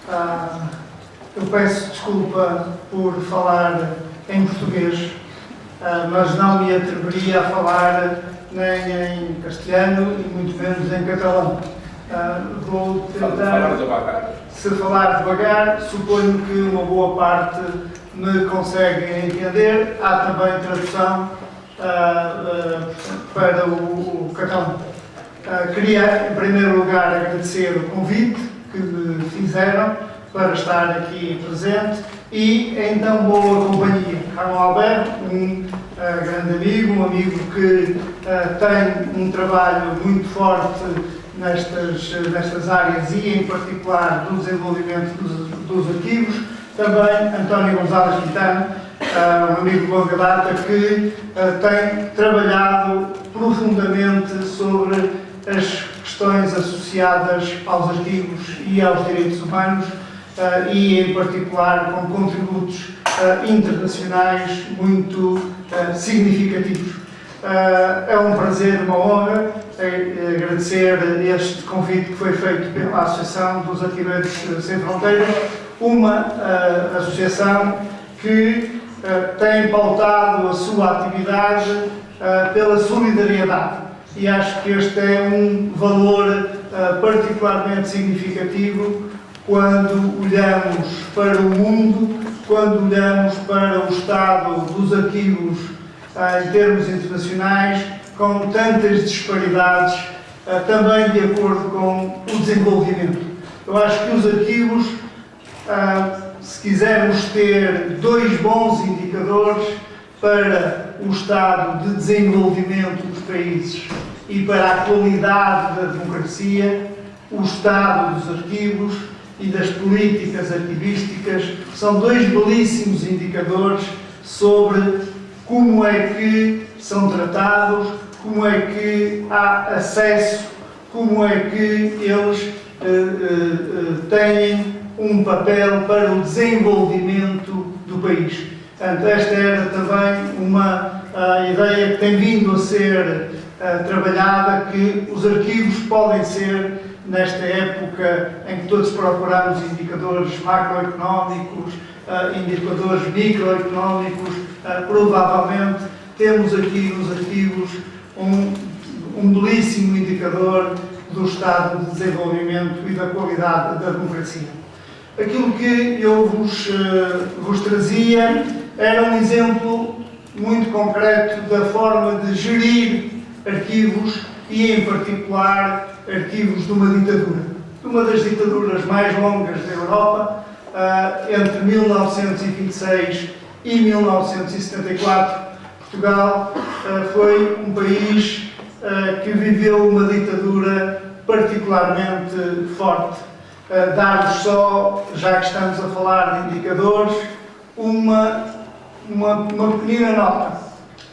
Eu peço desculpa por falar em português, mas não me atreveria a falar nem em castelhano e muito menos em catalão. Vou tentar, se falar devagar, suponho que uma boa parte me conseguem entender. Há também tradução para o catalão. Queria, em primeiro lugar, agradecer o convite que me fizeram para estar aqui presente e em tão boa companhia. Carlos Alberto, um grande amigo, um amigo que tem um trabalho muito forte nestas áreas e, em particular, do desenvolvimento dos arquivos. Também António Gonzalez Quintana, um amigo de longa data que tem trabalhado profundamente sobre as questões associadas aos arquivos e aos direitos humanos e, em particular, com contributos internacionais muito significativos. É um prazer, uma honra agradecer este convite que foi feito pela Associação dos Arquiveiros Sem Fronteiras, uma associação que tem pautado a sua atividade pela solidariedade. E acho que este é um valor particularmente significativo quando olhamos para o mundo, quando olhamos para o estado dos arquivos em termos internacionais, com tantas disparidades, também de acordo com o desenvolvimento. Eu acho que os arquivos, se quisermos ter dois bons indicadores para o estado de desenvolvimento dos países e para a qualidade da democracia, o estado dos arquivos e das políticas arquivísticas são dois belíssimos indicadores sobre como é que são tratados, como é que há acesso, como é que eles têm um papel para o desenvolvimento do país. Portanto, esta era também uma ideia que tem vindo a ser trabalhada, que os arquivos podem ser, nesta época em que todos procuramos indicadores macroeconómicos, indicadores microeconómicos, provavelmente temos aqui nos arquivos um belíssimo indicador do estado de desenvolvimento e da qualidade da democracia. Aquilo que eu vos trazia era um exemplo muito concreto da forma de gerir arquivos e, em particular, arquivos de uma ditadura. Uma das ditaduras mais longas da Europa, entre 1926 e 1974, Portugal foi um país que viveu uma ditadura particularmente forte. Dar-vos só, já que estamos a falar de indicadores, uma pequena nota.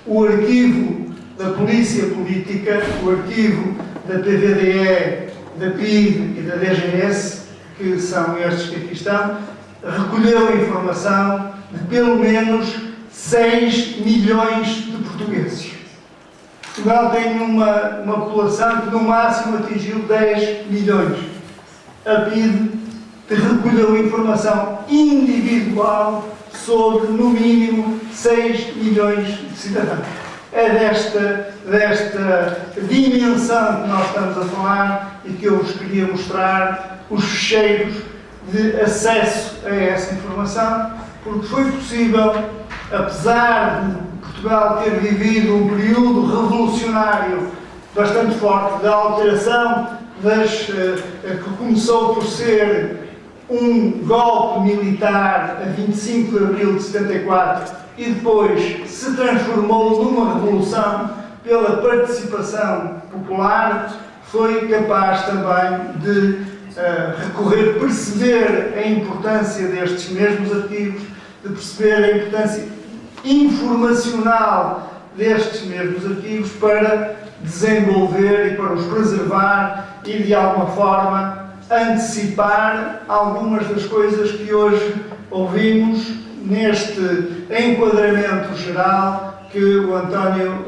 O arquivo da Polícia Política, o arquivo da PVDE, da PIDE e da DGS, que são estes que aqui estão, recolheu informação de pelo menos 6 milhões de portugueses. Portugal tem uma população que no máximo atingiu 10 milhões. A PIDE recolheu informação individual sobre, no mínimo, 6 milhões de cidadãos. É desta dimensão que nós estamos a falar e que eu vos queria mostrar os fecheiros de acesso a essa informação, porque foi possível, apesar de Portugal ter vivido um período revolucionário bastante forte, da alteração que começou por ser um golpe militar a 25 de abril de 74 e depois se transformou numa revolução pela participação popular, foi capaz também de perceber a importância destes mesmos arquivos, de perceber a importância informacional destes mesmos arquivos para desenvolver e para os preservar e, de alguma forma, antecipar algumas das coisas que hoje ouvimos neste enquadramento geral que o António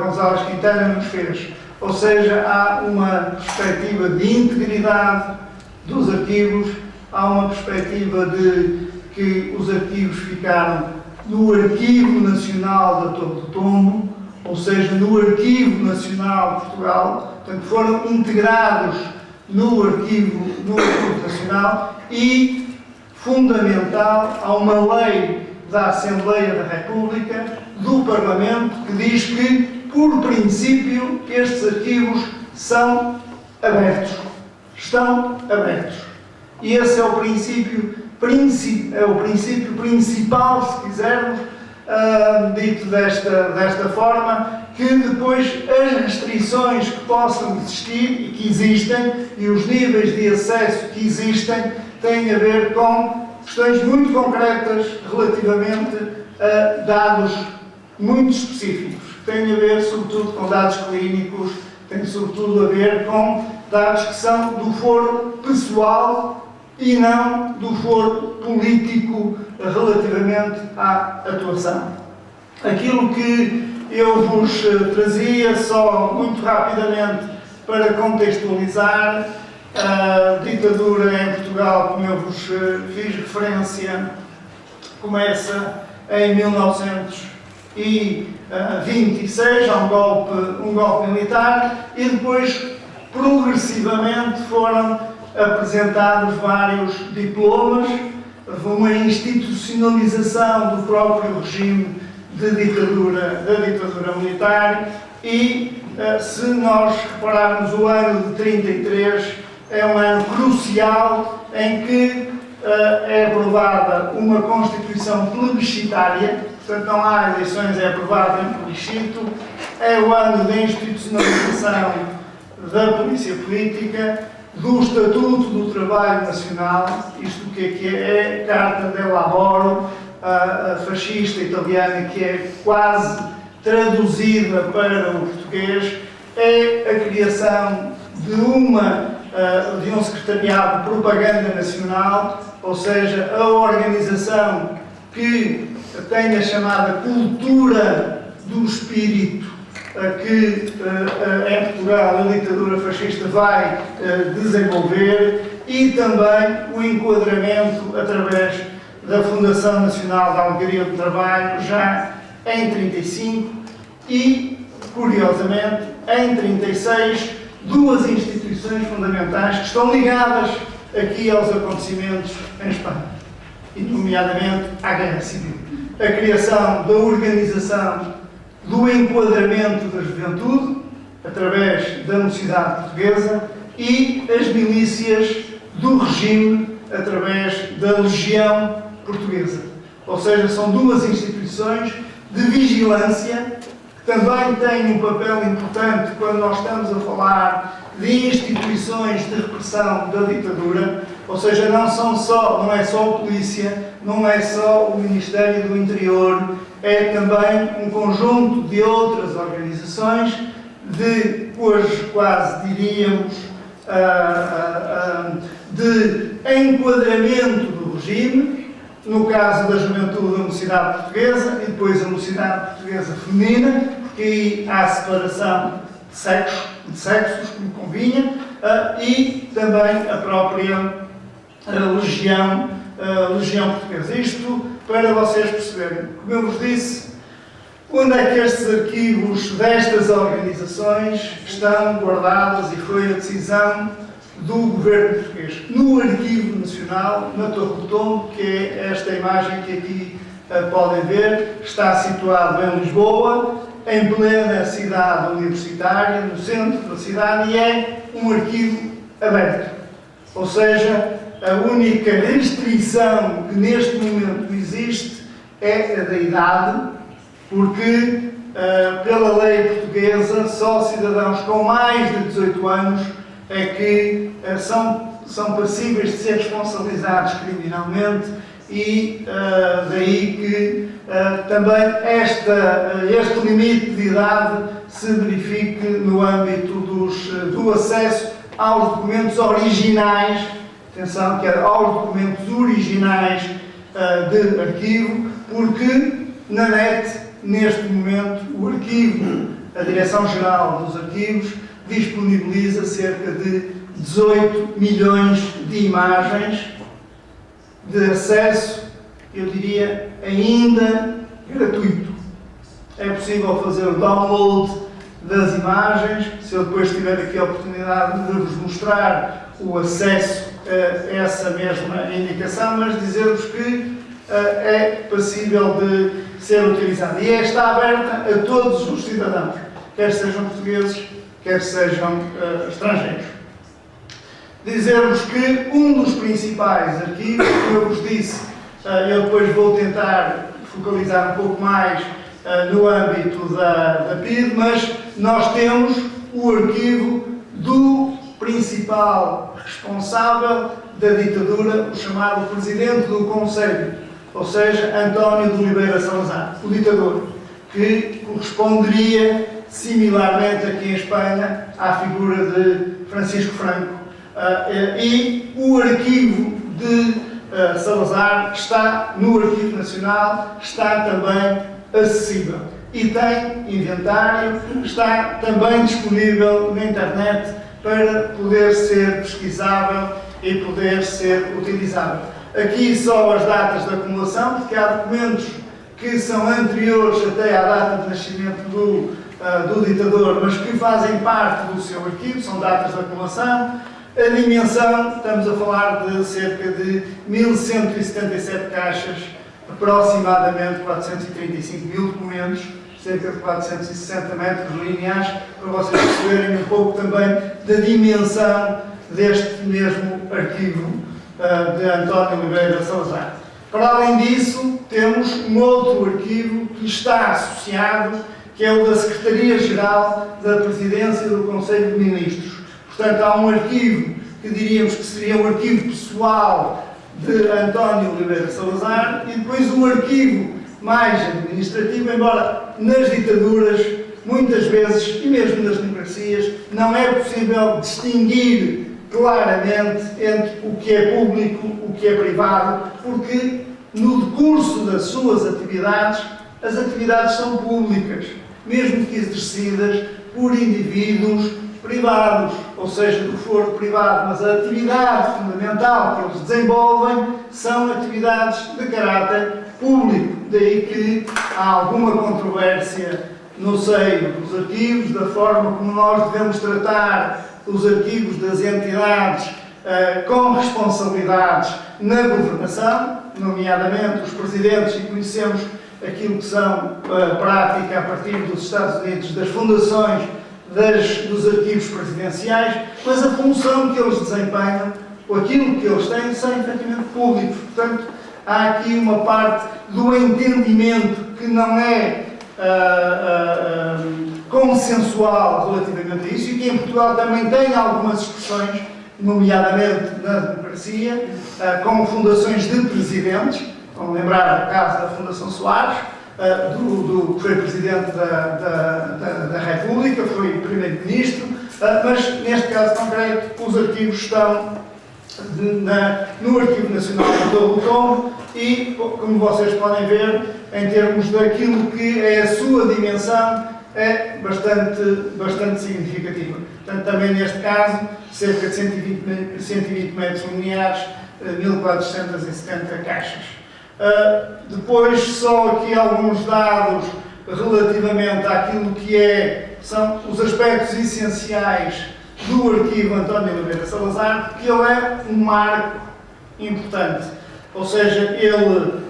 Gonzalez Quintana nos fez. Ou seja, há uma perspectiva de integridade dos arquivos, há uma perspectiva de que os arquivos ficaram no Arquivo Nacional da Torre do Tombo, ou seja, no Arquivo Nacional de Portugal, portanto foram integrados no Arquivo Nacional e, fundamental, há uma lei da Assembleia da República, do Parlamento, que diz que, por princípio, estes arquivos são abertos. Estão abertos. E esse é o princípio principal, se quisermos, dito desta forma, que depois as restrições que possam existir e que existem, e os níveis de acesso que existem, têm a ver com questões muito concretas relativamente a dados muito específicos. Têm a ver, sobretudo, com dados clínicos, têm sobretudo a ver com dados que são do foro pessoal e não do foro político relativamente à atuação. Aquilo que eu vos trazia, só muito rapidamente para contextualizar, a ditadura em Portugal, como eu vos fiz referência, começa em 1926, há um golpe militar, e depois, progressivamente, foram apresentados vários diplomas, uma institucionalização do próprio regime da ditadura militar e, se nós repararmos, o ano de 33 é um ano crucial em que é aprovada uma Constituição plebiscitária, portanto não há eleições, é aprovada em plebiscito, é o ano da institucionalização da polícia política, do Estatuto do Trabalho Nacional, isto o que é? É a Carta del Lavoro, a fascista italiana, que é quase traduzida para o português, é a criação de um secretariado de propaganda nacional, ou seja, a organização que tem a chamada cultura do espírito, que em Portugal a ditadura fascista vai desenvolver, e também o enquadramento através da Fundação Nacional da Alegria do Trabalho, já em 35, e, curiosamente, em 36, duas instituições fundamentais que estão ligadas aqui aos acontecimentos em Espanha, e nomeadamente à Guerra Civil. A criação da organização do enquadramento da juventude, através da Mocidade Portuguesa, e as milícias do regime, através da Legião Portuguesa. Ou seja, são duas instituições de vigilância que também têm um papel importante quando nós estamos a falar de instituições de repressão da ditadura, ou seja, não é só a polícia, não é só o Ministério do Interior, é também um conjunto de outras organizações, de hoje quase diríamos, de enquadramento do regime, no caso da juventude, a Mocidade Portuguesa, e depois a Mocidade Portuguesa Feminina, porque aí há separação de sexos, como convinha, e também a própria Legião Portuguesa. Isto para vocês perceberem. Como eu vos disse, onde é que estes arquivos destas organizações estão guardados, e foi a decisão do governo português? No Arquivo Nacional, na Torre do Tombo, que é esta imagem que aqui podem ver, está situado em Lisboa, em plena cidade universitária, no centro da cidade, e é um arquivo aberto. Ou seja, a única restrição que neste momento existe é a da idade, porque, pela lei portuguesa, só cidadãos com mais de 18 anos é que são passíveis de ser responsabilizados criminalmente, e daí que também este limite de idade se verifique no âmbito do acesso aos documentos originais, atenção, que é aos documentos originais de arquivo, porque na net, neste momento, o arquivo, a Direção-Geral dos Arquivos, disponibiliza cerca de 18 milhões de imagens de acesso, eu diria, ainda gratuito. É possível fazer o download das imagens. Se eu depois tiver aqui a oportunidade de vos mostrar o acesso a essa mesma indicação, mas dizer-vos que é passível de ser utilizada. E está aberta a todos os cidadãos, quer sejam portugueses, quer sejam estrangeiros. Dizer-vos que um dos principais arquivos, como eu vos disse, eu depois vou tentar focalizar um pouco mais no âmbito da PIDE, mas nós temos o arquivo do principal responsável da ditadura, o chamado Presidente do Conselho, ou seja, António de Oliveira Salazar, o ditador, que corresponderia similarmente aqui em Espanha à figura de Francisco Franco. E o arquivo de Salazar está no Arquivo Nacional, está também acessível. E tem inventário, está também disponível na internet para poder ser pesquisável e poder ser utilizável. Aqui só as datas de acumulação, porque há documentos que são anteriores até à data de nascimento do ditador, mas que fazem parte do seu arquivo, são datas de acumulação. A dimensão, estamos a falar de cerca de 1177 caixas, aproximadamente 435 mil documentos, cerca de 460 metros lineares, para vocês perceberem um pouco também da dimensão deste mesmo arquivo de António Oliveira Salazar. Para além disso, temos um outro arquivo que está associado, que é o da Secretaria-Geral da Presidência do Conselho de Ministros. Portanto, há um arquivo que diríamos que seria um arquivo pessoal de António Oliveira Salazar e depois um arquivo mais administrativo, embora nas ditaduras, muitas vezes, e mesmo nas democracias, não é possível distinguir claramente entre o que é público e o que é privado, porque no decurso das suas atividades, as atividades são públicas, mesmo que exercidas por indivíduos privados, ou seja, do foro privado, mas a atividade fundamental que eles desenvolvem são atividades de caráter público. Daí que há alguma controvérsia no seio dos arquivos, da forma como nós devemos tratar os arquivos das entidades com responsabilidades na governação, nomeadamente os presidentes, e conhecemos aquilo que são a prática a partir dos Estados Unidos, das fundações dos arquivos presidenciais, mas a função que eles desempenham, ou aquilo que eles têm, são efetivamente públicos. Portanto, há aqui uma parte do entendimento que não é consensual relativamente a isso, e que em Portugal também tem algumas discussões, nomeadamente na democracia, com fundações de presidentes. Vamos lembrar o caso da Fundação Soares, que foi Presidente da República, foi Primeiro-Ministro, mas neste caso concreto os arquivos estão no Arquivo Nacional de todo o Tom e, como vocês podem ver, em termos daquilo que é a sua dimensão, é bastante significativa. Portanto, também neste caso, cerca de 120 metros lineares, 1470 caixas. Depois, só aqui alguns dados relativamente àquilo que são os aspectos essenciais do arquivo António Oliveira Salazar, porque ele é um marco importante. Ou seja, ele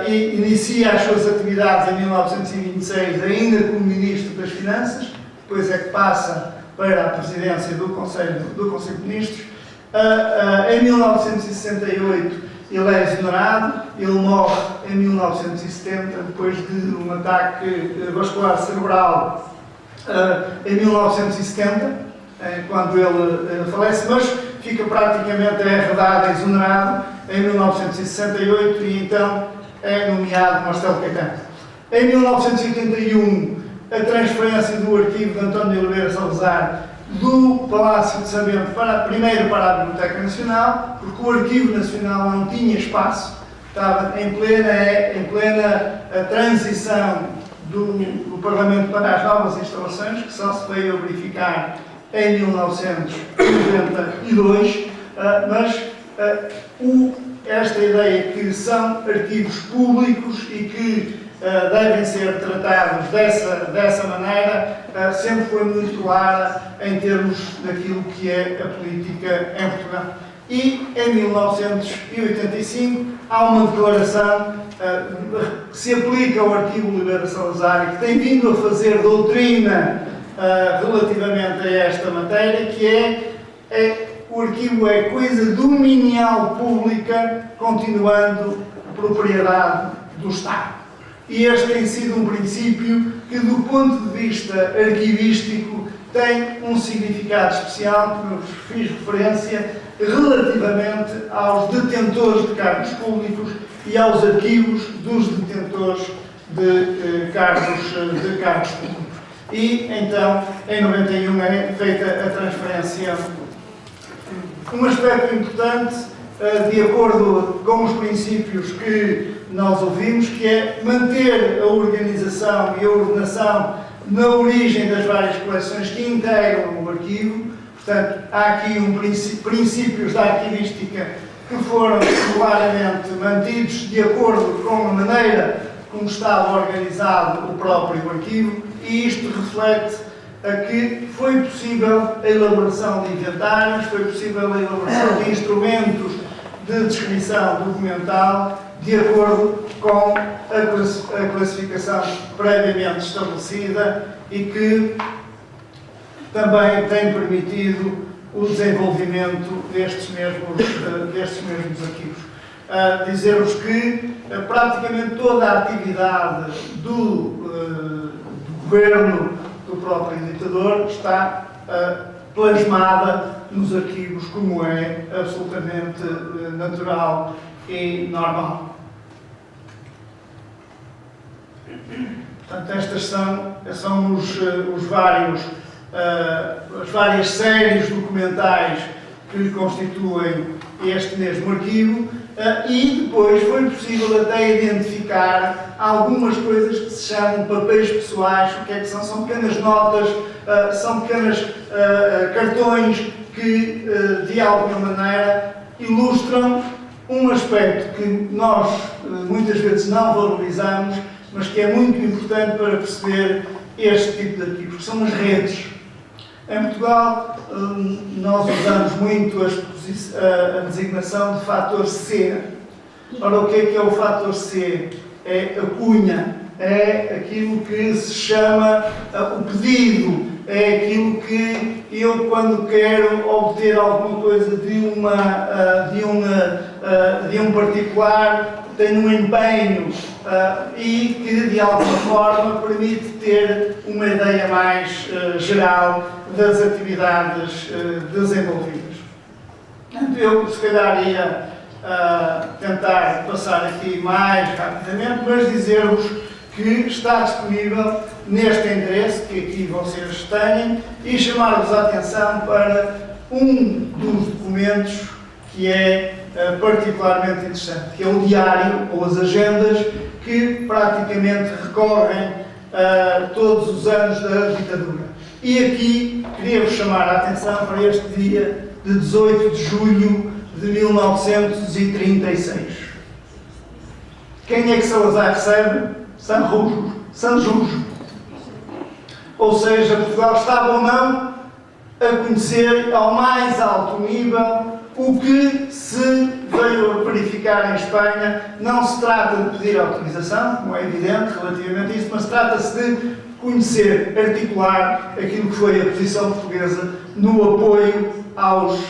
inicia as suas atividades em 1926, ainda como Ministro das Finanças, depois é que passa para a presidência do Conselho de Ministros. Em 1968, ele é exonerado, ele morre em 1970, depois de um ataque vascular cerebral em 1970, quando ele falece, mas fica praticamente arredado, exonerado em 1968 e então é nomeado Marcelo Caetano. Em 1981, a transferência do arquivo de António Oliveira Salazar do Palácio de Sambento primeiro para a Biblioteca Nacional, porque o Arquivo Nacional não tinha espaço, estava em plena transição do Parlamento para as novas instalações, que só se veio a verificar em 1992, mas esta ideia que são arquivos públicos e que devem ser tratados dessa maneira, sempre foi muito clara em termos daquilo que é a política em Portugal. E em 1985 há uma declaração que se aplica ao arquivo Oliveira Salazar e que tem vindo a fazer doutrina relativamente a esta matéria, que o arquivo é coisa dominial pública, continuando propriedade do Estado. E este tem sido um princípio que, do ponto de vista arquivístico, tem um significado especial, que eu fiz referência, relativamente aos detentores de cargos públicos e aos arquivos dos detentores de cargos públicos. E, então, em 91 é feita a transferência. Um aspecto importante, de acordo com os princípios que nós ouvimos, que é manter a organização e a ordenação na origem das várias coleções que integram o arquivo. Portanto, há aqui princípios da arquivística que foram claramente mantidos de acordo com a maneira como estava organizado o próprio arquivo, e isto reflete que foi possível a elaboração de inventários, foi possível a elaboração de instrumentos de descrição documental de acordo com a classificação previamente estabelecida e que também tem permitido o desenvolvimento destes mesmos arquivos. Dizer-vos que praticamente toda a atividade do governo do próprio ditador está plasmada nos arquivos, como é absolutamente natural e normal. Portanto, estas são as várias séries documentais que constituem este mesmo arquivo, e depois foi possível até identificar algumas coisas que se chamam papéis pessoais. O que é que são? São pequenas notas, são pequenos cartões que, de alguma maneira, ilustram um aspecto que nós muitas vezes não valorizamos, mas que é muito importante para perceber este tipo de arquivos, que são as redes. Em Portugal, nós usamos muito a designação de fator C. Ora, o que é o fator C? É a cunha, é aquilo que se chama o pedido, é aquilo que eu, quando quero obter alguma coisa de um particular, tenho um empenho e que, de alguma forma, permite ter uma ideia mais geral das atividades desenvolvidas. Eu, se calhar, ia tentar passar aqui mais rapidamente, mas dizer-vos que está disponível neste endereço que aqui vocês têm e chamar-vos a atenção para um dos documentos que é particularmente interessante, que é o diário ou as agendas que praticamente recorrem todos os anos da ditadura. E aqui queria-vos chamar a atenção para este dia de 18 de julho de 1936. Quem é que Salazar recebe? Sanjurjo. Ou seja, Portugal estava ou não a conhecer ao mais alto nível o que se veio a verificar em Espanha. Não se trata de pedir autorização, como é evidente relativamente a isto, mas trata-se de conhecer, articular aquilo que foi a posição portuguesa no apoio aos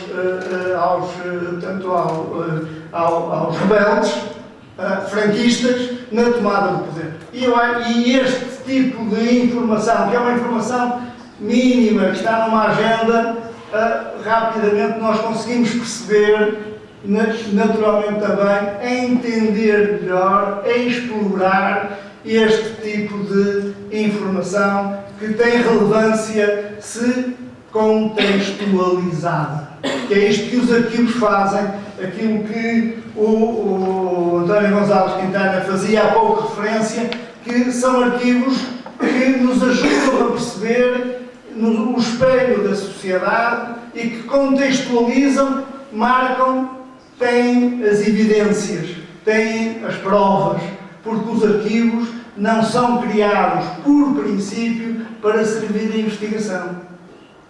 rebeldes franquistas na tomada do poder. E este tipo de informação, que é uma informação mínima, que está numa agenda, rapidamente nós conseguimos perceber, naturalmente também, entender melhor, explorar este tipo de informação que tem relevância se contextualizada. Que é isto que os arquivos fazem, aquilo que o António Gonçalves Quintana fazia há pouco referência, que são arquivos que nos ajudam a perceber o espelho da sociedade e que contextualizam, marcam têm as evidências, têm as provas, porque os arquivos não são criados por princípio para servir de investigação.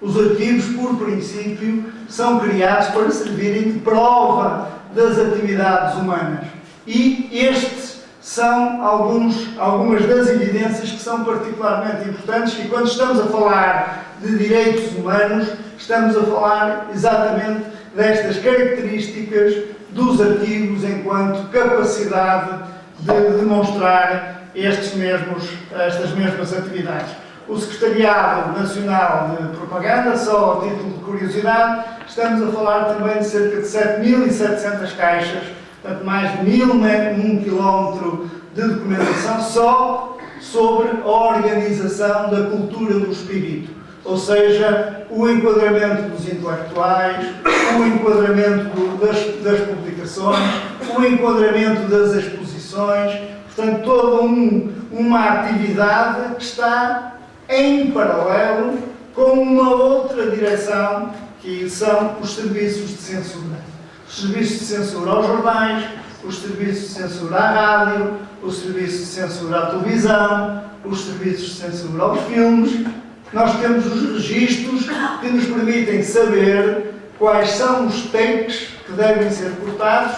Os arquivos, por princípio, são criados para servirem de prova das atividades humanas. E estes são algumas das evidências que são particularmente importantes, e quando estamos a falar de direitos humanos, estamos a falar exatamente destas características dos arquivos enquanto capacidade de demonstrar estas mesmas atividades. O Secretariado Nacional de Propaganda, só a título de curiosidade, estamos a falar também de cerca de 7.700 caixas, portanto mais de 1.001 km de documentação só sobre a organização da cultura do espírito, ou seja, o enquadramento dos intelectuais, o enquadramento das publicações, o enquadramento das exposições, portanto toda uma atividade que está em paralelo com uma outra direção, que são os serviços de censura. Os serviços de censura aos jornais, os serviços de censura à rádio, os serviços de censura à televisão, os serviços de censura aos filmes. Nós temos os registros que nos permitem saber quais são os takes que devem ser cortados,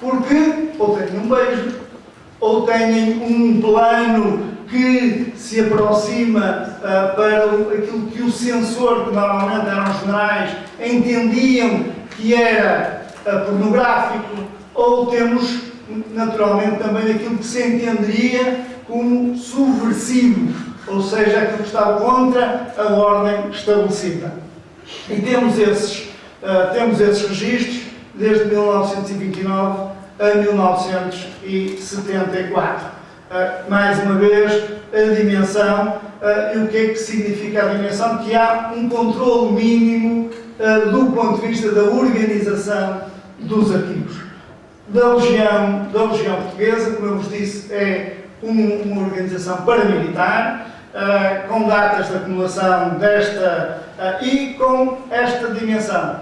porque ou têm um beijo, ou têm um plano que se aproxima para aquilo que o censor, que normalmente eram os jornais, entendiam que era pornográfico, ou temos naturalmente também aquilo que se entenderia como subversivo, ou seja, aquilo que estava contra a ordem estabelecida. E temos esses registros desde 1929 a 1974. Mais uma vez, a dimensão, e o que é que significa a dimensão? Que há um controle mínimo do ponto de vista da organização dos arquivos. Da Legião Portuguesa, como eu vos disse, é uma organização paramilitar, com datas de acumulação e com esta dimensão,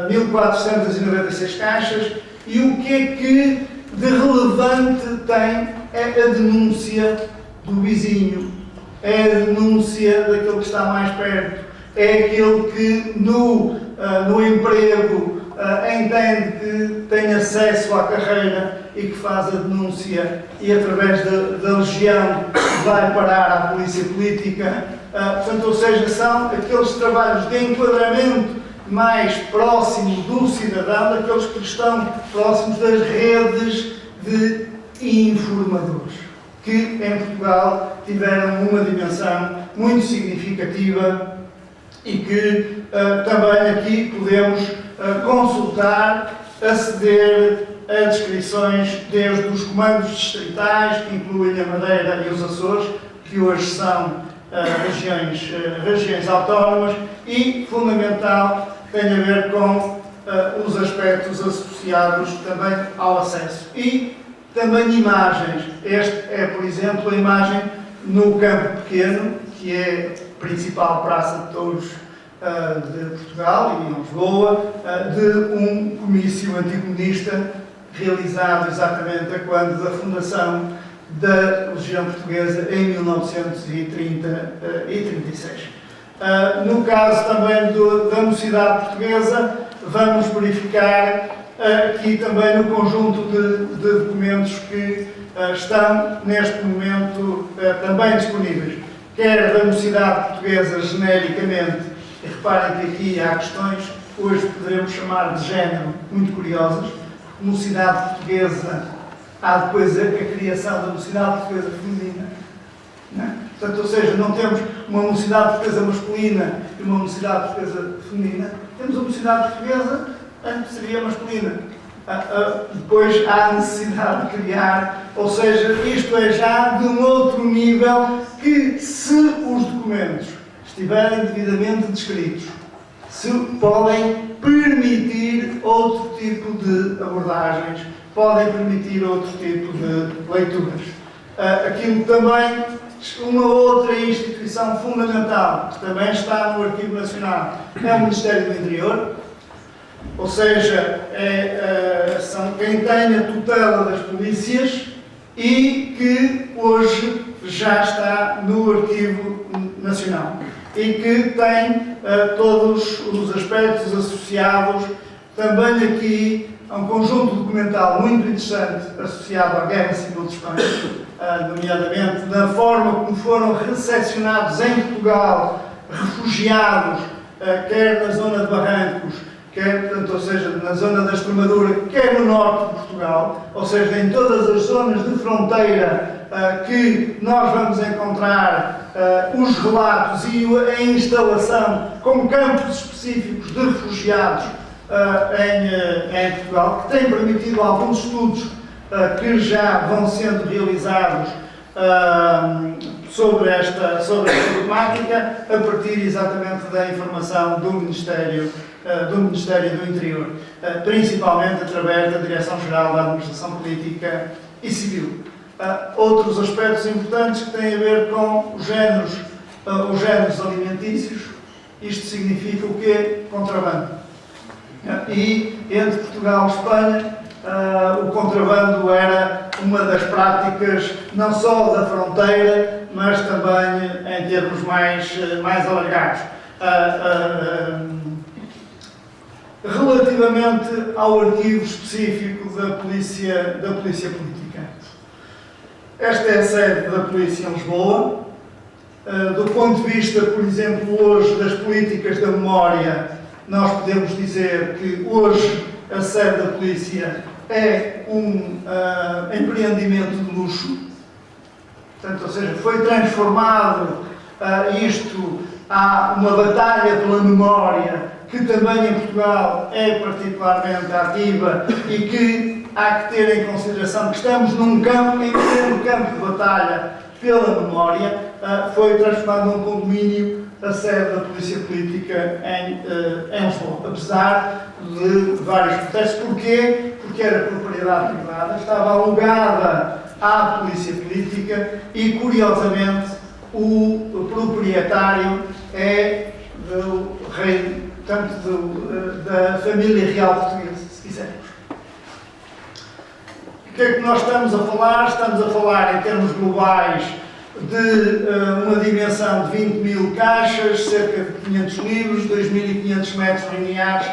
1496 caixas, e o que é que de relevante tem é a denúncia do vizinho, é a denúncia daquele que está mais perto, é aquele que no emprego entende que tem acesso à carreira e que faz a denúncia e através da Legião vai parar à polícia política. Portanto, ou seja, são aqueles trabalhos de enquadramento mais próximo do cidadão, daqueles que estão próximos das redes de informadores, que em Portugal tiveram uma dimensão muito significativa e que também aqui podemos consultar, aceder a descrições desde os comandos distritais, que incluem a Madeira e os Açores, que hoje são regiões autónomas, e, fundamental, tem a ver com os aspectos associados também ao acesso. E também imagens. Esta é, por exemplo, a imagem no Campo Pequeno, que é a principal praça de touros de Portugal e em Lisboa, de um comício anticomunista realizado exatamente a quando da fundação da Legião Portuguesa em 1936. No caso também da Mocidade Portuguesa, vamos verificar aqui também no conjunto de documentos que estão neste momento também disponíveis, quer da Mocidade Portuguesa genericamente, e reparem que aqui há questões, hoje poderemos chamar de género, muito curiosas. Mocidade Portuguesa, há depois a criação da Mocidade Portuguesa feminina, não é? Portanto, ou seja, não temos uma Mocidade Portuguesa masculina e uma Mocidade Portuguesa feminina, temos a Mocidade Portuguesa, antes seria masculina. Depois há a necessidade de criar, ou seja, isto é já de um outro nível que, se os documentos estiverem devidamente descritos, se podem permitir outro tipo de abordagens, podem permitir outro tipo de leituras. Aquilo também, uma outra instituição fundamental, que também está no Arquivo Nacional, é o Ministério do Interior. ou seja, são quem tem a tutela das polícias e que hoje já está no Arquivo Nacional e que tem todos os aspectos associados também aqui a um conjunto documental muito interessante associado à Guerra Civil de Espanha, nomeadamente da forma como foram recepcionados em Portugal refugiados, quer na zona de Barrancos, quer, portanto, ou seja, na zona da Extremadura, quer no norte de Portugal, ou seja, em todas as zonas de fronteira que nós vamos encontrar os relatos e a instalação com campos específicos de refugiados em Portugal, que tem permitido alguns estudos que já vão sendo realizados sobre esta problemática, a partir exatamente da informação do Ministério do Interior, principalmente através da Direção-Geral da Administração Política e Civil. Outros aspectos importantes que têm a ver com os géneros alimentícios. Isto significa o quê? Contrabando. E entre Portugal e Espanha, o contrabando era uma das práticas não só da fronteira, mas também em termos mais alargados. Relativamente ao arquivo específico da Polícia Política. Esta é a sede da Polícia em Lisboa. Do ponto de vista, por exemplo, hoje das políticas da memória, nós podemos dizer que hoje a sede da Polícia é um empreendimento de luxo. Portanto, ou seja, foi transformado há uma batalha pela memória que também em Portugal é particularmente ativa e que há que ter em consideração que estamos em pleno campo de batalha pela memória. Foi transformado num condomínio a sede da Polícia Política em Lisboa, apesar de vários protestos. Porquê? Porque era propriedade privada, estava alugada à Polícia Política e, curiosamente, o proprietário é do rei, portanto, da família real portuguesa, se quisermos. O que é que nós estamos a falar? Estamos a falar, em termos globais, de uma dimensão de 20 mil caixas, cerca de 500 livros, 2.500 metros lineares,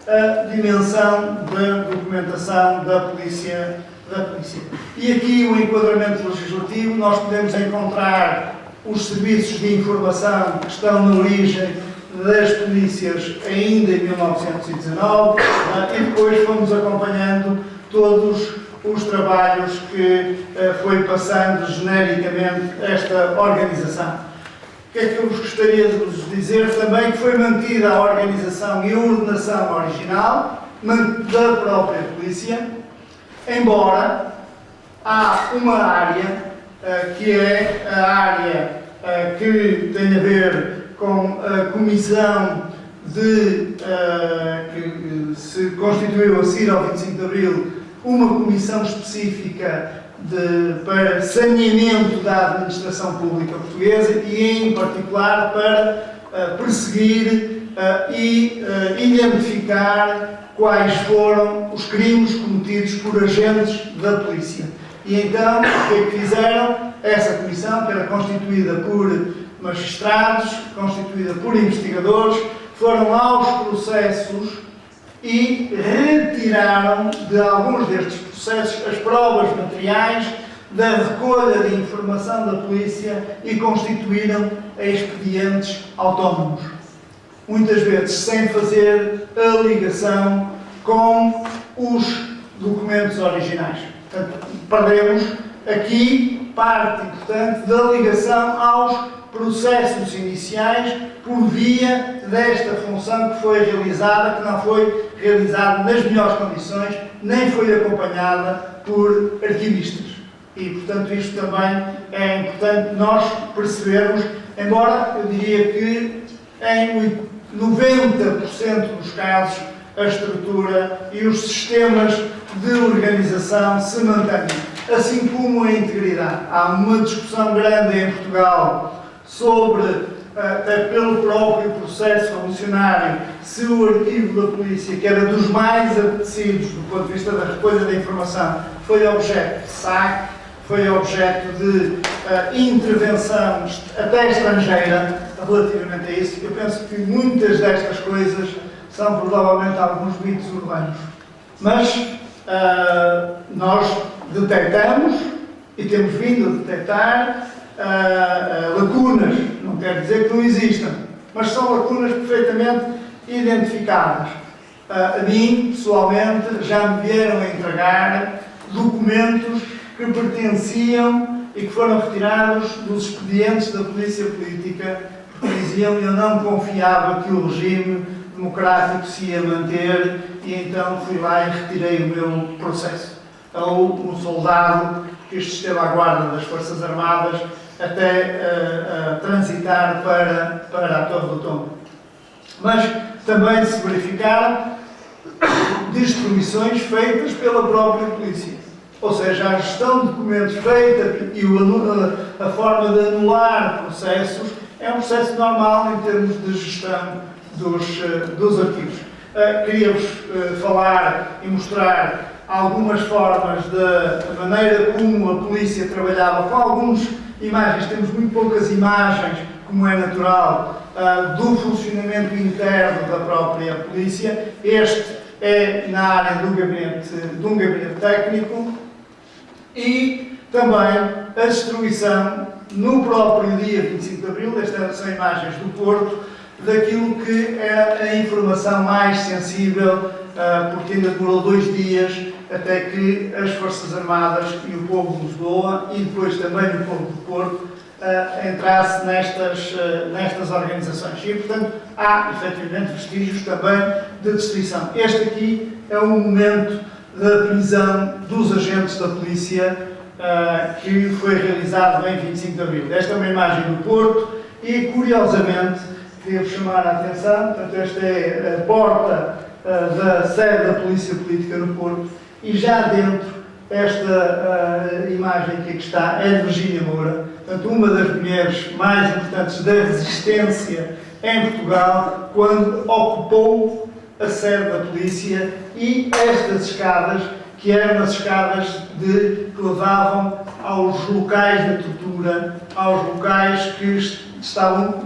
a dimensão da documentação da Polícia. E aqui o enquadramento legislativo, nós podemos encontrar os serviços de informação que estão na origem das polícias ainda em 1919 e depois fomos acompanhando todos os trabalhos que foi passando genericamente esta organização. O que é que eu vos gostaria de vos dizer também? Que foi mantida a organização e a ordenação original da própria polícia, embora há uma área que é a área que tem a ver com a comissão que se constituiu a seguir ao 25 de Abril, uma comissão específica para saneamento da administração pública portuguesa e, em particular, para perseguir e identificar quais foram os crimes cometidos por agentes da polícia. E então, o que é que fizeram? Essa comissão, que era constituída por magistrados, constituída por investigadores, foram aos processos e retiraram de alguns destes processos as provas materiais da recolha de informação da polícia e constituíram expedientes autónomos. Muitas vezes sem fazer a ligação com os documentos originais. Portanto, perdemos aqui parte importante da ligação aos processos iniciais por via desta função que foi realizada, que não foi realizada nas melhores condições, nem foi acompanhada por arquivistas. E, portanto, isto também é importante nós percebermos, embora eu diria que em 90% dos casos a estrutura e os sistemas de organização se mantêm, assim como a integridade. Há uma discussão grande em Portugal sobre até pelo próprio processo revolucionário, se o arquivo da polícia, que era dos mais apetecidos do ponto de vista da recolha da informação, foi objeto de saque, foi objeto de intervenção até estrangeira relativamente a isso. Eu penso que muitas destas coisas são provavelmente alguns mitos urbanos. Mas nós detectamos e temos vindo a detectar lacunas, não quer dizer que não existam, mas são lacunas perfeitamente identificadas. A mim, pessoalmente, já me vieram a entregar documentos que pertenciam e que foram retirados dos expedientes da polícia política, porque diziam que eu não confiava que o regime democrático se ia manter, e então fui lá e retirei o meu processo. Ou um soldado que esteve à guarda das Forças Armadas até transitar para a Torre do Tombo. Mas também se verificaram destruições feitas pela própria polícia. Ou seja, a gestão de documentos feita e a forma de anular processos é um processo normal em termos de gestão dos arquivos. Queria-vos falar e mostrar algumas formas da maneira como a polícia trabalhava, com algumas imagens. Temos muito poucas imagens, como é natural, do funcionamento interno da própria polícia. Este é na área de um gabinete técnico, e também a destruição no próprio dia 25 de Abril, estas são imagens do Porto, daquilo que é a informação mais sensível, porque ainda demorou 2 dias até que as Forças Armadas e o povo de Lisboa, e depois também o povo do Porto, entrasse nestas organizações. E, portanto, há, efetivamente, vestígios também de destruição. Este aqui é um momento da prisão dos agentes da polícia, que foi realizado em 25 de Abril. Esta é uma imagem do Porto e, curiosamente, queria-vos chamar a atenção, portanto, esta é a porta da sede da Polícia Política no Porto, e já dentro, esta imagem que aqui está é de Virgínia Moura, portanto, uma das mulheres mais importantes da resistência em Portugal, quando ocupou a sede da polícia, e estas escadas, que eram as escadas que levavam aos locais de tortura, aos locais que estavam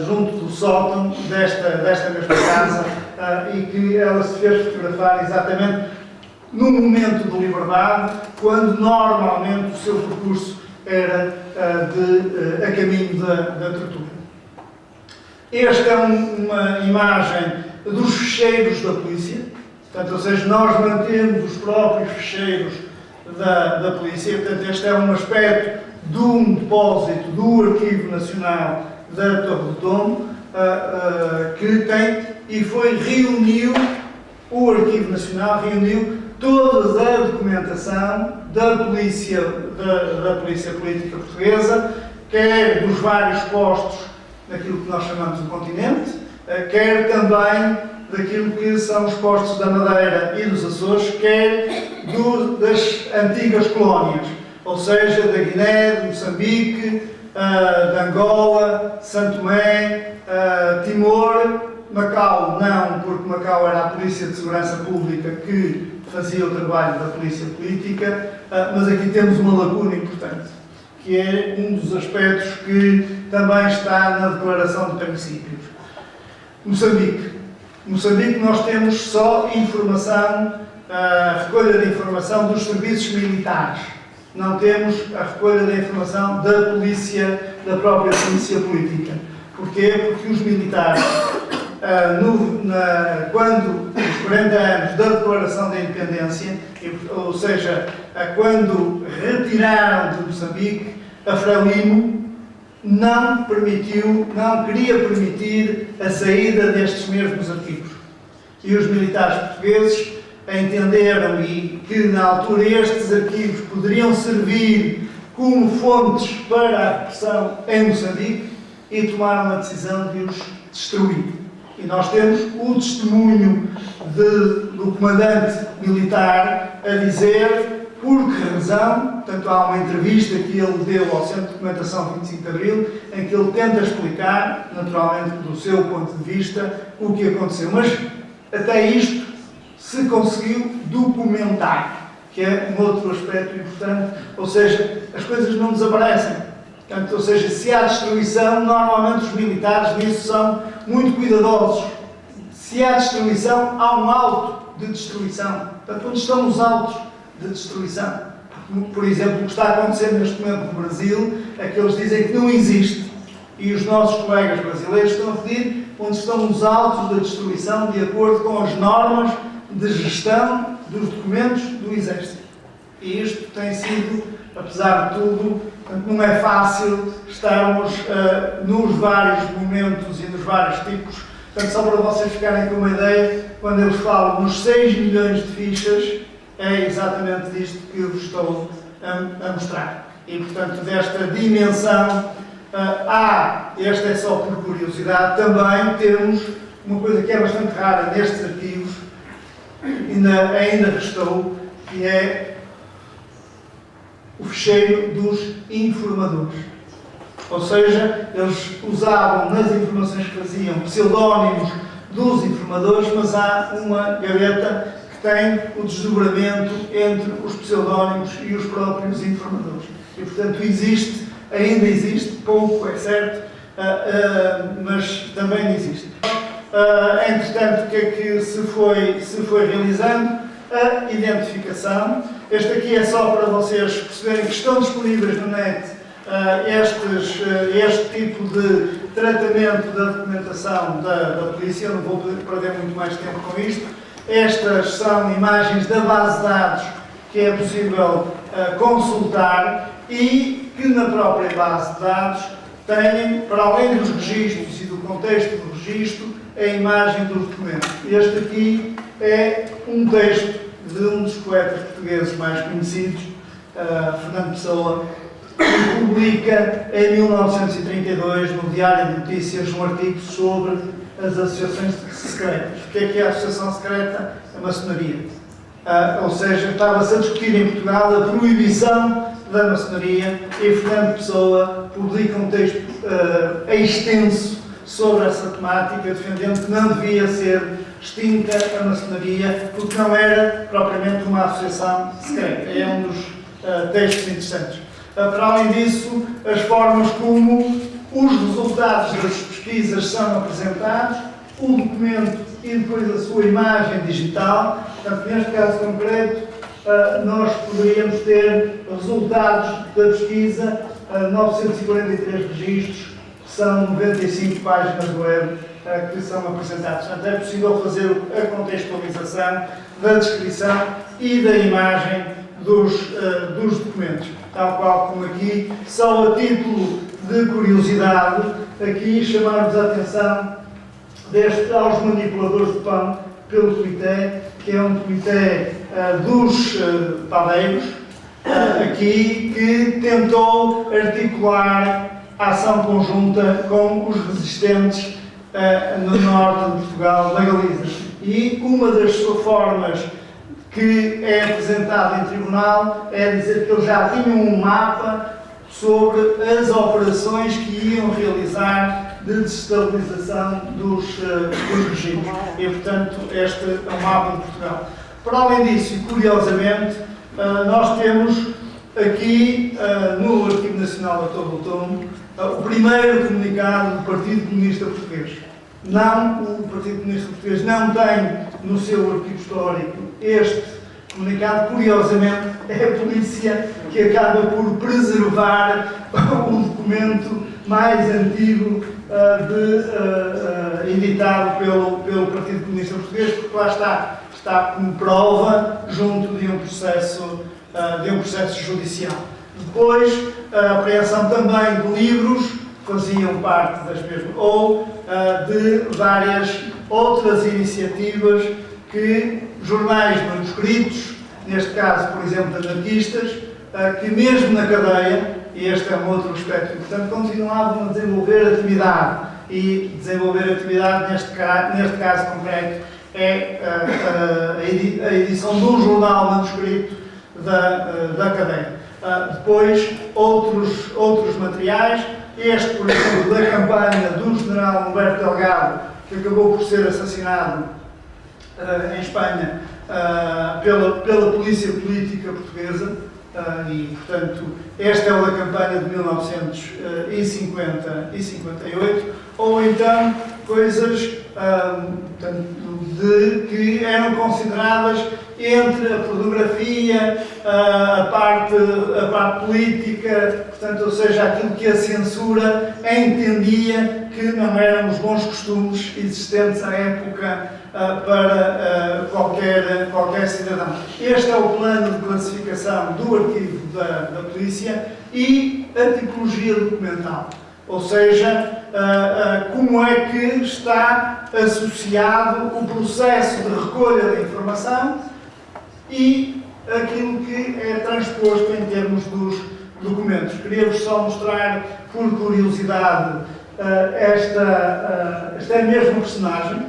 junto do sótão desta mesma casa, e que ela se fez fotografar exatamente no momento de liberdade, quando normalmente o seu percurso era a caminho da tortura. Esta é uma imagem dos ficheiros da polícia, portanto, ou seja, nós mantemos os próprios ficheiros da polícia, portanto, este é um aspecto de um depósito do Arquivo Nacional da Torre do Tombo, que tem e reuniu, o Arquivo Nacional reuniu toda a documentação da polícia política portuguesa, quer dos vários postos daquilo que nós chamamos de continente, quer também daquilo que são os postos da Madeira e dos Açores, quer das antigas colónias, ou seja, da Guiné, de Moçambique, de Angola, Santo Tomé, Timor, Macau não, porque Macau era a Polícia de Segurança Pública que fazia o trabalho da Polícia Política, mas aqui temos uma lacuna importante, que é um dos aspectos que também está na Declaração de Princípios. Moçambique nós temos só informação, recolha de informação dos serviços militares. Não temos a recolha da informação da polícia, da própria polícia política. Porquê? Porque os militares, quando os 40 anos da Declaração da Independência, ou seja, quando retiraram de Moçambique, a Frelimo não queria permitir a saída destes mesmos arquivos. E os militares portugueses entenderam que na altura estes arquivos poderiam servir como fontes para a repressão em Moçambique, e tomaram a decisão de os destruir. E nós temos o testemunho do comandante militar a dizer Por que razão? Portanto, há uma entrevista que ele deu ao Centro de Documentação 25 de Abril, em que ele tenta explicar, naturalmente do seu ponto de vista, o que aconteceu. Mas até isto se conseguiu documentar, que é um outro aspecto importante, ou seja, as coisas não desaparecem. Portanto, ou seja, se há destruição, normalmente os militares nisso são muito cuidadosos. Se há destruição, há um auto de destruição. Portanto, onde estão os autos de destruição? Por exemplo, o que está acontecendo neste momento no Brasil é que eles dizem que não existe. E os nossos colegas brasileiros estão a pedir onde estão os autos da destruição de acordo com as normas de gestão dos documentos do Exército. E isto tem sido, apesar de tudo, não é fácil estarmos nos vários momentos e nos vários tipos. Portanto, só para vocês ficarem com uma ideia, quando eles falam nos 6 milhões de fichas, é exatamente disto que eu vos estou a mostrar. E, portanto, desta dimensão, esta é só por curiosidade, também temos uma coisa que é bastante rara nestes arquivos, ainda restou, que é o ficheiro dos informadores. Ou seja, eles usavam nas informações que faziam pseudónimos dos informadores, mas há uma gaveta que tem o desdobramento entre os pseudónimos e os próprios informadores. E, portanto, ainda existe, pouco é certo, mas também existe. Entretanto, o que é que se foi realizando? A identificação. Este aqui é só para vocês perceberem que estão disponíveis no net este tipo de tratamento da documentação da polícia. Eu não vou perder muito mais tempo com isto. Estas são imagens da base de dados que é possível consultar e que na própria base de dados têm, para além dos registros e do contexto do registro, a imagem dos documentos. Este aqui é um texto de um dos poetas portugueses mais conhecidos, Fernando Pessoa, que publica em 1932 no Diário de Notícias um artigo sobre as associações secretas. O que é a associação secreta? A maçonaria. Ou seja, estava-se a discutir em Portugal a proibição da maçonaria e Fernando Pessoa publica um texto extenso sobre essa temática, defendendo que não devia ser extinta a maçonaria, porque não era propriamente uma associação secreta. É um dos textos interessantes. Para além disso, as formas como os resultados das pesquisas são apresentados, o documento e depois a sua imagem digital. Portanto, neste caso concreto, nós poderíamos ter resultados da pesquisa, 943 registros, que são 95 páginas web que são apresentados. Portanto, é possível fazer a contextualização da descrição e da imagem dos documentos. Tal qual como aqui, só a título de curiosidade, aqui chamar-vos a atenção aos manipuladores de pão pelo comitê, que é um comitê dos padeiros, aqui, que tentou articular a ação conjunta com os resistentes no norte de Portugal, da Galiza. E uma das formas que é apresentada em tribunal é dizer que eles já tinham um mapa sobre as operações que iam realizar de desestabilização dos regimes. E, portanto, este é o mapa de Portugal. Para além disso, e curiosamente, nós temos aqui no Arquivo Nacional da Torre do Tombo o primeiro comunicado do Partido Comunista Português. O Partido Comunista Português não tem no seu arquivo histórico este comunicado. Curiosamente, é a polícia que acaba por preservar o documento mais antigo editado pelo Partido Comunista Português, porque lá está como prova junto de um processo judicial. Depois, a apreensão também de livros que faziam parte das mesmas, ou de várias outras iniciativas que jornais manuscritos, neste caso, por exemplo, de anarquistas, que mesmo na cadeia, e este é um outro aspecto importante, continuavam a desenvolver atividade. E desenvolver atividade, neste caso concreto, é a edição de um jornal manuscrito da cadeia. Depois, outros materiais, este, por exemplo, da campanha do general Humberto Delgado, que acabou por ser assassinado em Espanha pela polícia política portuguesa, e, portanto, este é o da campanha de 1958, ou então coisas que eram consideradas entre a pornografia, a parte política, portanto, ou seja, aquilo que a censura entendia que não eram os bons costumes existentes à época para qualquer cidadão. Este é o plano de classificação do arquivo da polícia e a tipologia documental, ou seja, como é que está associado o processo de recolha de informação e aquilo que é transposto em termos dos documentos. Queria-vos só mostrar, por curiosidade, esta mesma personagem,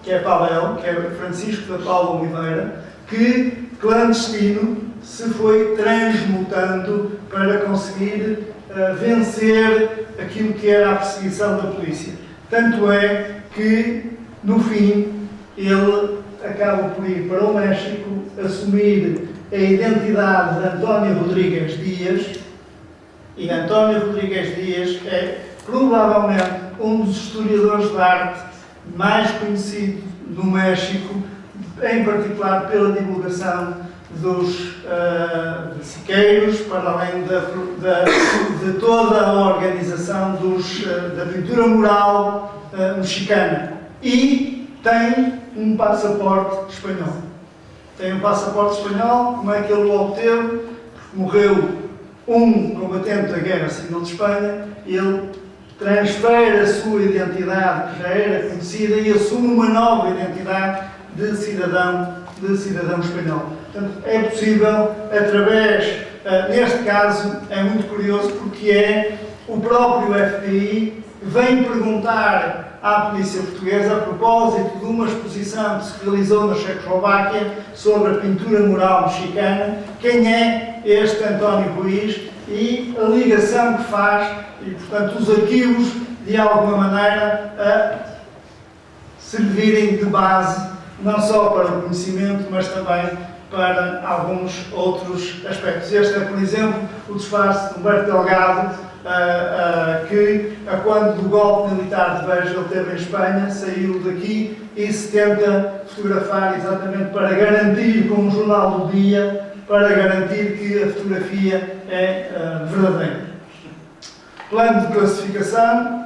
que é Pavel, que é Francisco da Paula Oliveira, que, clandestino, se foi transmutando para conseguir vencer aquilo que era a perseguição da polícia. Tanto é que, no fim, ele acaba por ir para o México, assumir a identidade de António Rodrigues Dias, e António Rodrigues Dias é provavelmente um dos historiadores de arte mais conhecido no México, em particular pela divulgação dos siqueiros, para além de toda a organização da pintura mural mexicana. E tem um passaporte espanhol. Tem um passaporte espanhol. Como é que ele o obteve? Porque morreu um combatente da Guerra Civil de Espanha, ele transfere a sua identidade, que já era conhecida, e assume uma nova identidade de cidadão espanhol. Portanto, é possível, através, neste caso, é muito curioso, porque é o próprio FBI que vem perguntar à polícia portuguesa, a propósito de uma exposição que se realizou na Checoslováquia sobre a pintura mural mexicana, quem é este António Ruiz e a ligação que faz, e, portanto, os arquivos, de alguma maneira, a servirem de base, não só para o conhecimento, mas também para alguns outros aspectos. Este é, por exemplo, o disfarce de Humberto Delgado, que, quando do golpe militar de Beja ele esteve em Espanha, saiu daqui e se tenta fotografar exatamente para garantir, com o jornal do dia, para garantir que a fotografia é verdadeira. Plano de classificação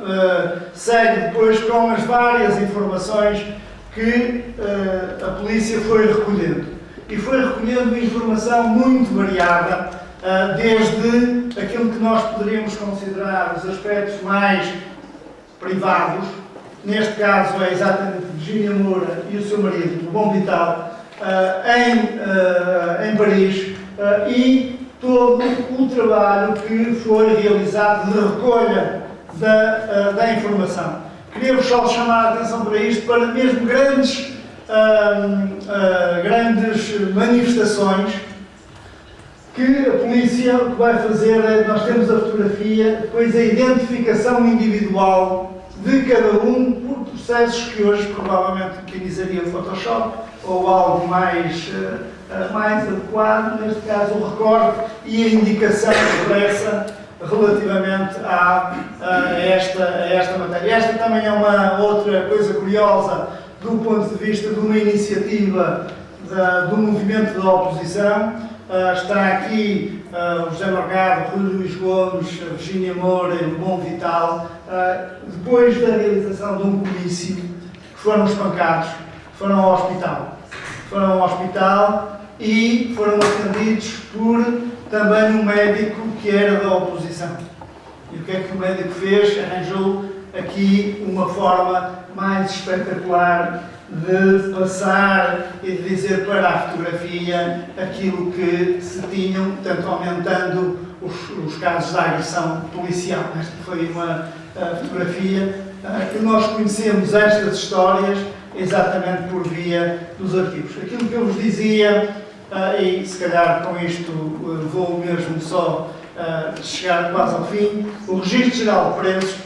segue depois com as várias informações que a polícia foi recolhendo. E foi recolhendo informação muito variada, desde aquilo que nós poderíamos considerar os aspectos mais privados, neste caso é exatamente Virginia Moura e o seu marido, o Bom Vital, em Paris, e todo o trabalho que foi realizado de recolha da informação. Queria-vos só chamar a atenção para isto, para mesmo grandes manifestações, que a polícia o que vai fazer é, nós temos a fotografia, depois a identificação individual de cada um por processos que hoje provavelmente utilizaria o Photoshop ou algo mais adequado, neste caso o recorte e a indicação expressa relativamente a esta matéria. Esta também é uma outra coisa curiosa do ponto de vista de uma iniciativa do movimento da oposição. Está aqui o José Morgado, Rui Luís Gomes, Virginia Moura e o Bom Vital, depois da realização de um comício, que foram espancados, foram ao hospital e foram atendidos por também um médico que era da oposição. E o que é que o médico fez? Arranjou aqui uma forma mais espetacular de passar e de dizer para a fotografia aquilo que se tinham, portanto, aumentando os casos de agressão policial. Esta foi uma fotografia que nós conhecemos estas histórias exatamente por via dos arquivos. Aquilo que eu vos dizia e se calhar com isto vou mesmo só chegar quase ao fim, o Registro Geral de Preços.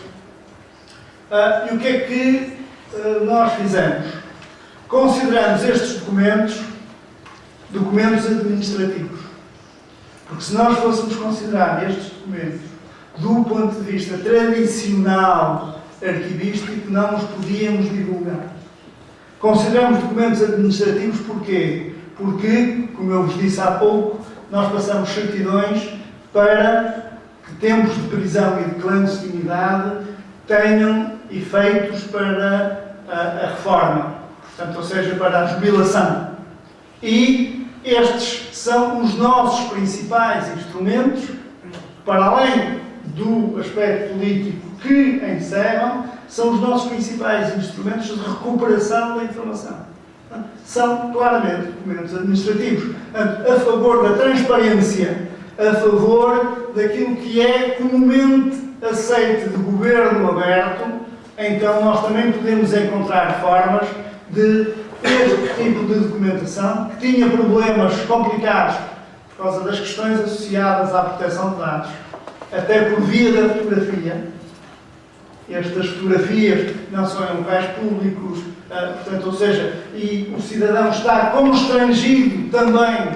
E o que é que nós fizemos? Consideramos estes documentos administrativos. Porque se nós fôssemos considerar estes documentos do ponto de vista tradicional arquivístico, não os podíamos divulgar. Consideramos documentos administrativos porquê? Porque, como eu vos disse há pouco, nós passamos certidões para que tempos de prisão e de clandestinidade tenham efeitos para a reforma, portanto, ou seja, para a jubilação. E estes são os nossos principais instrumentos, para além do aspecto político que encerram, são os nossos principais instrumentos de recuperação da informação. São, claramente, documentos administrativos a favor da transparência, a favor daquilo que é comumente aceito de governo aberto. Então nós também podemos encontrar formas de este tipo de documentação, que tinha problemas complicados por causa das questões associadas à proteção de dados, até por via da fotografia. Estas fotografias não são em locais públicos, portanto, ou seja, e o cidadão está constrangido também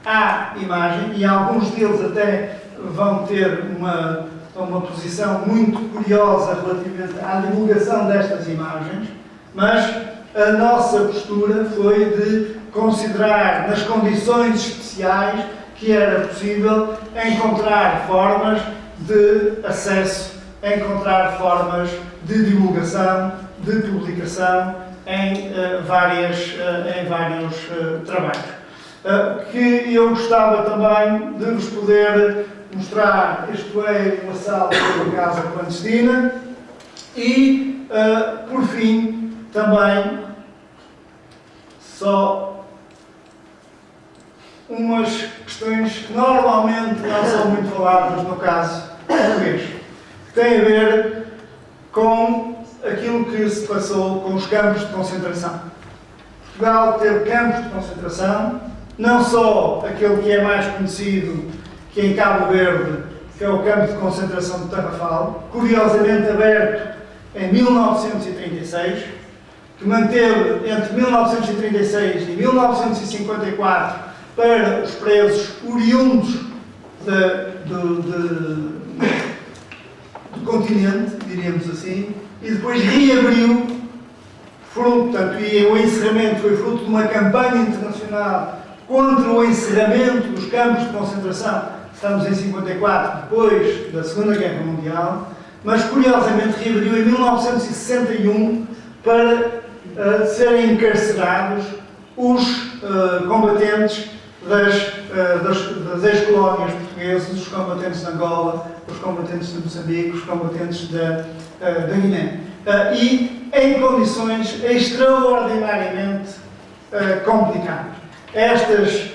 à imagem, e alguns deles até vão ter uma posição muito curiosa relativamente à divulgação destas imagens, mas a nossa postura foi de considerar, nas condições especiais, que era possível encontrar formas de acesso, encontrar formas de divulgação, de publicação em vários trabalhos. Que eu gostava também de vos poder mostrar. Isto é uma sala de uma casa clandestina e, por fim, também só umas questões que normalmente não são muito faladas no caso português, que têm a ver com aquilo que se passou com os campos de concentração. Portugal teve campos de concentração, não só aquele que é mais conhecido, que é em Cabo Verde, que é o campo de concentração de Tarrafal, curiosamente aberto em 1936, que manteve entre 1936 e 1954 para os presos oriundos do continente, diríamos assim, e depois reabriu, portanto, e o encerramento foi fruto de uma campanha internacional contra o encerramento dos campos de concentração. Estamos em 54, depois da Segunda Guerra Mundial, mas curiosamente reabriu em 1961 para serem encarcerados os combatentes das ex-colónias portuguesas, os combatentes de Angola, os combatentes de Moçambique, os combatentes da Guiné. E em condições extraordinariamente complicadas. Estas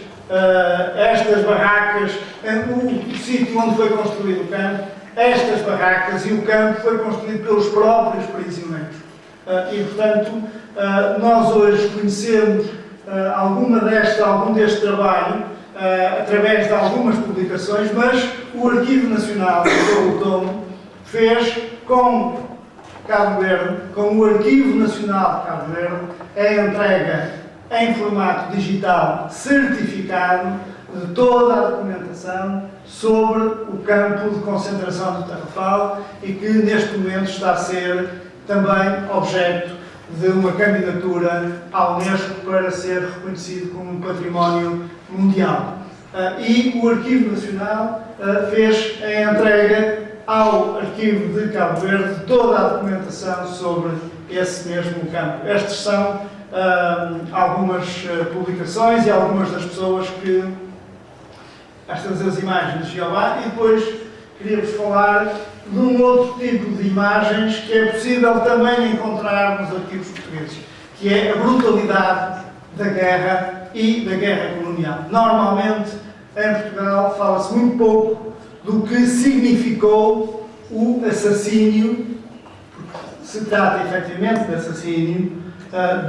barracas, o sítio onde foi construído o campo, estas barracas e o campo foi construído pelos próprios prisioneiros. E, portanto, nós hoje conhecemos algum deste trabalho através de algumas publicações, mas o Arquivo Nacional de São Tomé fez com Cabo Verde, com o Arquivo Nacional de Cabo Verde, a entrega em formato digital certificado de toda a documentação sobre o campo de concentração de Tarrafal e que neste momento está a ser também objeto de uma candidatura à Unesco para ser reconhecido como um património mundial. E o Arquivo Nacional fez a entrega ao Arquivo de Cabo Verde toda a documentação sobre esse mesmo campo. Estas são algumas publicações e algumas das pessoas que... Estas as imagens de Jeová, e depois queria-vos falar de um outro tipo de imagens que é possível também encontrar nos arquivos portugueses, que é a brutalidade da guerra e da guerra colonial. Normalmente, em Portugal, fala-se muito pouco do que significou o assassínio, porque se trata efetivamente de assassínio,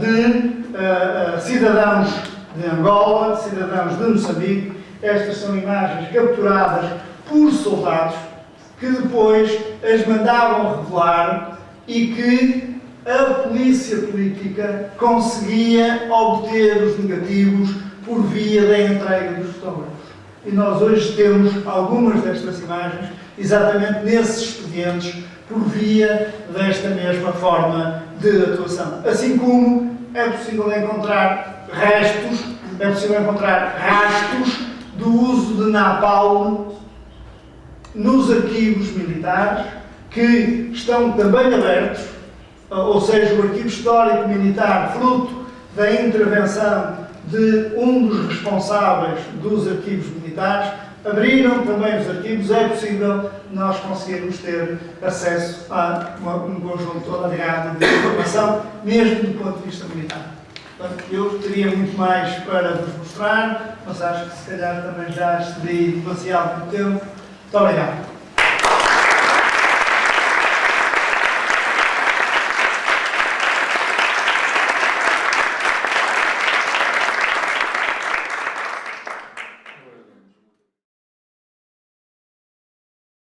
de cidadãos de Angola, cidadãos de Moçambique. Estas são imagens capturadas por soldados que depois as mandavam revelar e que a polícia política conseguia obter os negativos por via da entrega dos fotógrafos. E nós hoje temos algumas destas imagens exatamente nesses expedientes por via desta mesma forma de atuação. Assim como é possível encontrar restos, é possível encontrar rastros do uso de napalm nos arquivos militares, que estão também abertos, ou seja, o arquivo histórico militar, fruto da intervenção de um dos responsáveis dos arquivos militares, abriram também os arquivos. É possível nós conseguirmos ter acesso a um conjunto todo alargado de informação, mesmo do ponto de vista militar. Portanto, eu teria muito mais para vos mostrar, mas acho que se calhar também já excedi demasiado tempo. Muito obrigado.